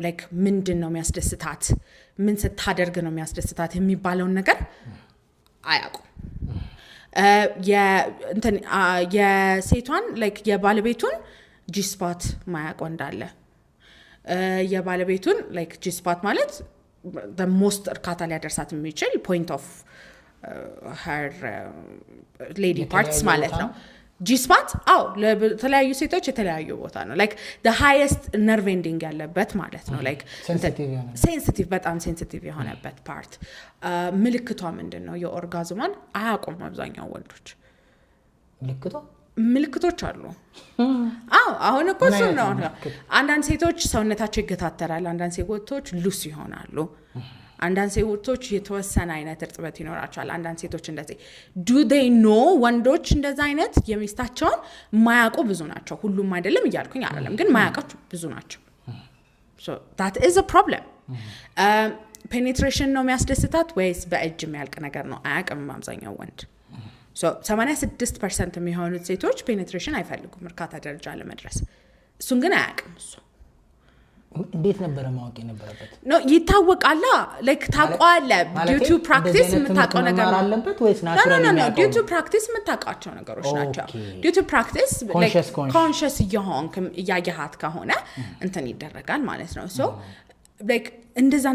like ምንድነው የሚያስደስታት ምን ስታደርግ ነው የሚያስደስታት የሚባለውን ነገር አያውቁም የሴቷን like የባለቤቱን ጂስፓት ማያውቀው እንዳለ የባለቤቱን like ጂስፓት ማለት the most እርካታ ሊያደርሳት የሚችል point of her lady parts ማለት ነው ጂስፓት ለተለያዩ ሴቶች የተለያዩ ቦታ ነው like the highest nerve ending ያለበት ማለት ነው like sensitive በጣም sensitive የሆነበት part ምልክቷ ምንድነው የኦርጋዝሟን አያውቁም አብዛኛው ወንዶች ምልክቶች አሉ አሁን እኮ ነው አንዳንድ ሴቶች ሰውነታቸው ይገታተራል አንዳንድ ሴቶች ሉስ ይሆናሉ አንዳንድ ሴቶች የተወሰነ አይነት እርጥበት ይኖራቸዋል አንዳንድ ሴቶች እንደዚህ do they know ወንዶች እንደዛ አይነት የሚስታቸውን ማያውቁ ብዙ ናቸው ሁሉም አይደለም ይያልኩኝ አይደለም ግን ማያውቁ ብዙ ናቸው so that is a problem penetration ነው የሚያስደስታት ወይስ በእጅ የሚያልቅ ነገር ነው አያውቅም አብዛኛው ወንድ so 86% የሚሆኑት ሴቶች penetration አይፈልጉም እርካታ ደረጃ ለመድረስ እሱን ግን አያውቅም እሱ እንዴት ነበር ማወቅ የነበረበት ነው ይታወቃላ like ታቋለ due to practice የምታውቀው ነገር አለበት ወይስ naturally no due to practice የምታውቃቸው ነገሮች ናቸው due to practice like conscious የሆንክ ያያሃት ከሆነ እንትን ይደረጋል ማለት ነው so like እንደዛ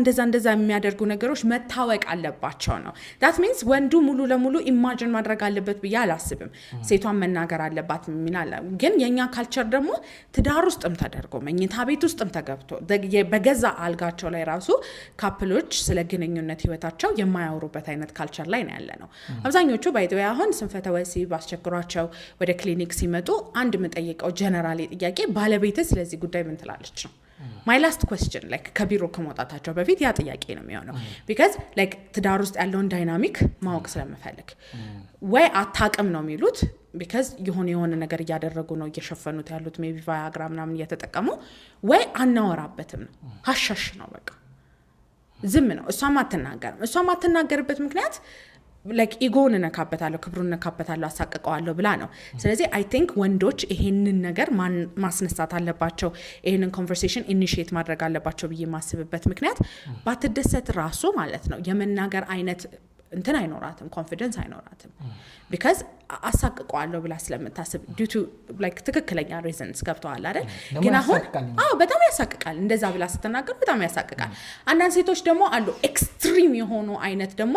የሚያደርጉ ነገሮች መታወቅ አለባቸው ነው that means ወንዱ ሙሉ ለሙሉ imagine ማድረግ አለበት ብዬ አላስብም ሴቷን መናገር አለባት ምናለ ግን የኛ ካልቸር ደግሞ ትዳር ውስጥም ተደርጎ መኝታ ቤት ውስጥም ተገብቶ በገዛ አልጋቸው ላይ ራሱ ካፕሎች ስለ ግንኙነት ህይወታቸው የማያወሩበት አይነት ካልቸር ላይ ነው ያለነው አብዛኞቹ ባይተው አሁን ስንፈተ ወሲብ አስቸግሯቸው ወደ ክሊኒክ ሲመጡ አንድ መጠየቀው ጀነራሊ ጥያቄ ባለቤት ስለዚህ ጉዳይ ምን ትላለች ነው my last question like ከቢሮ ከመውጣታቸው በፊት ያ ጥያቄ ነው የሚሆነው because like ትዳር ውስጥ ያለውን ዳይናሚክ ማወቅ ስለምፈልግ ወይ አታቀም ነው የሚሉት because የሆነ ነገር ያደረጉ ነው እየሸፈኑት ያሉት maybe Viagra ምናምን እየተጠቀሙ ወይ አናወራበትም ነው ሀሻሽ ነው በቃ ዝም ነው እሷም አትናገርበት ምክንያት like ኢጎን ነካበታለሁ ክብሩን ነካበታለሁ አሳቀቀዋለሁ ብላ ነው ስለዚህ I think ወንዶች ይሄንን ነገር ማስነሳት አለባቸው ይሄንን conversation initiate ማድረግ አለባቸው ብዬ ማስብበት ምክንያት ባትደሰት ራሱ ማለት ነው የመናገር አይነት እንትን አይኖራትም ኮንፊደንስ አይኖራትም because አሳቀቀዋለሁ ብላ ስለምታስብ due to like ትክክለኛ reasons ገብተዋል አይደል ግን አሁን በጣም ያሳቀቃል እንደዛ ብላ ስትናገር በጣም ያሳቀቃል አንዳንድ ሴቶች ደግሞ አሉ ኤክስትሪም የሆኑ አይነት ደግሞ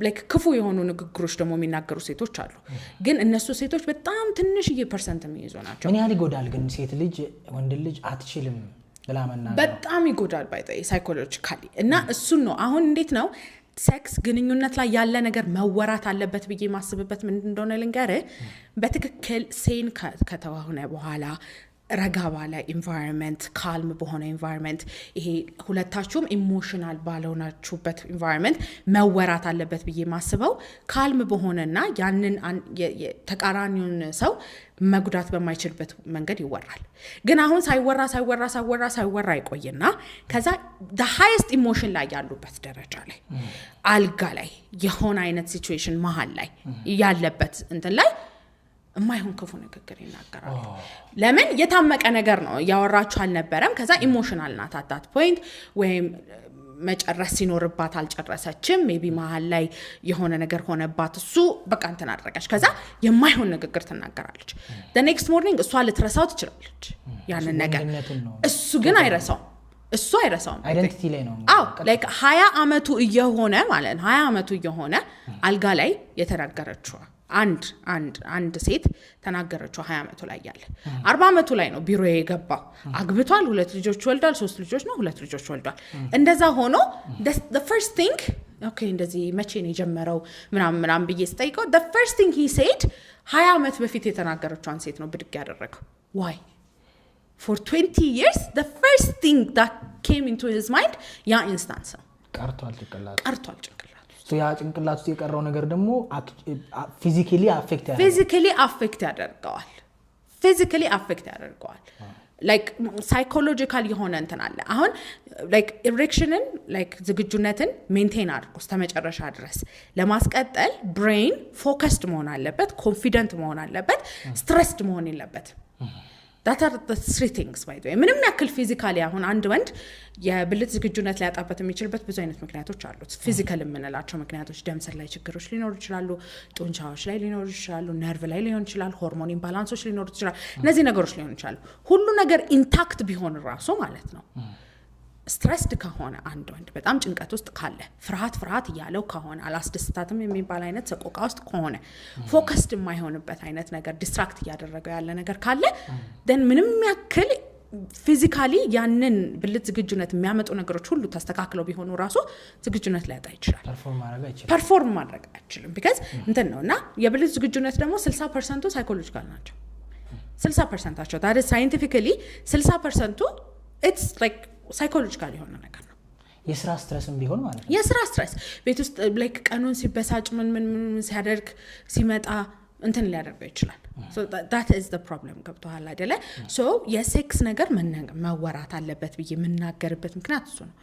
like ክፉ የሆኑ ንግግሮች ደግሞ የሚናገሩ ሴቶች አሉ ግን እነሱ ሴቶች በጣም ትንሽዬ ፐርሰንት የሚይዙ ናቸው ምን ያህል ይጎዳል ግን ሴት ልጅ ወንድ ልጅ አትችልም ብላ መናገር በጣም ይጎዳል ባይታይ ሳይኮሎጂካሊ እና እሱ ነው አሁን እንዴት ነው ሴክስ ግንኙነት ላይ ያለ ነገር መወራት አለበት ብዬ ማስብበት ምን እንደሆነ ልንገር በትክክል ሴን ከተዋሁነ በኋላ ረጋ ባለ environment calm በሆነ environment ይሄ ሁለታችሁም ኢሞሽናል ባለውናችሁበት environment መወራት አለበት ብዬ ማስበው calm በሆነና ያንን ተቃራኒውን ሰው መጉዳት በማይችልበት መንገድ ይወራል ግን አሁን ሳይወራ ይቆይና ከዛ the highest emotion ላይ ያሉበት ደረጃ ላይ አልጋ ላይ የሆነ አይነት situation መሃል ላይ ያለበት እንትን ላይ የማይሆን ክፉ ንግግር ይናገራል ለምን የታመቀ ነገር ነው ያወራችሁ አልነበረም ከዛ ኢሞሽናል ናት at that point ወይም መጨረስ ሲኖርባት አልጨረሰችም maybe መሃል ላይ የሆነ ነገር ሆነባት እሱ በቃ እንትን አደረጋች ከዛ የማይሆን ንግግር ትናገራለች the next morning እሷ ልትረሳው ትችላለች ያንን ነገር እሱ ግን አይረሳውም አይደንቲቲ ላይ ነው like 20 አመቱ እየሆነ ማለት 20 አመቱ እየሆነ አልጋ ላይ የተናገረችው አንድ ሴት ተናገረችው 20 አመቱ ላይ ያለ 40 አመቱ ላይ ነው ቢሮ የገባው አግብቷል 2 ልጆች ወልዷል 3 ልጆች ነው 2 ልጆች ወልዷል እንደዛ ሆኖ the first thing okay እንደዚህ መቼ ነው የጀመረው ምናምን ብዬ ስጠይቀው the first thing he said 20 አመት በፊት የተናገረችውን ሴት ነው ብድግ ያደረገው why for 20 years the first thing that came into his mind ያ ኢንስታንስ ቀርቷል ጭንቅላት ያ ጭንቅላት ውስጥ የቀረው ነገር ደግሞ ፊዚካሊ አፌክት ያደርገዋል like psychological የሆነ እንትን አለ አሁን like erectionን like ዝግጁነትን ሜንቴን አድርጎ ተመጨረሻ ድረስ ለማስቀጠል brain focused መሆን አለበት confident መሆን አለበት stressed መሆን የለበት that are the three things by the way ምንም ያክል ፊዚካሊ አሁን አንድ ወንድ የብልት ዝግጁነት ሊያጣበት የሚችልበት ብዙ አይነት ምክንያቶች አሉት ፊዚካል የምንላቸው ምክንያቶች ደም ስር ላይ ችግሮች ሊኖሩ ይችላሉ ጡንቻዎች ላይ ሊኖሩ ይችላሉ ነርቭ ላይ ሊሆን ይችላል ሆርሞን ኢምባላንሶች ሊኖሩ ይችላሉ እነዚህ ነገሮች ሊሆኑ ይችላሉ ሁሉ ነገር ኢንታክት ቢሆን ራሱ ማለት ነው ስትሬስድ ከሆነ አንድ ወንድ በጣም ጭንቀት ውስጥ ካለ ፍርሃት ያለው ከሆነ አላስደስታትም የሚባል አይነት ሰቆቃ ውስጥ ከሆነ ፎከስድ የማይሆንበት አይነት ነገር ዲስትራክት ያደረገው ያለ ነገር ካለ then ምንም ያክል ፊዚካሊ ያንን ብልት ዝግጁነት የሚያመጡ ነገሮች ሁሉ ተስተካክለው ቢሆኑ ራሱ ዝግጁነት ሊያጣ ይችላል ፐርፎርም ማድረግ አይችልም because እንትን ነውና የብልት ዝግጁነት ደግሞ 60% ሳይኮሎጂካል ናቸው 60% አቸው that is scientifically 60% it's like ሳይኮሎጂካል የሆነ ነገር ነው የስራ ስትረስም ቢሆን ማለት ነው የስራ ስትረስ ቤት ውስጥ ላይክ ቀኑን ሲበሳጭ ምን ሲያደርግ ሲመጣ እንትን ሊያደርገው ይችላል so that is the problem ገብቷል አይደለ so የሴክስ ነገር መወራት አለበት ብዬ የምናገርበት ምክንያት እሱ ነው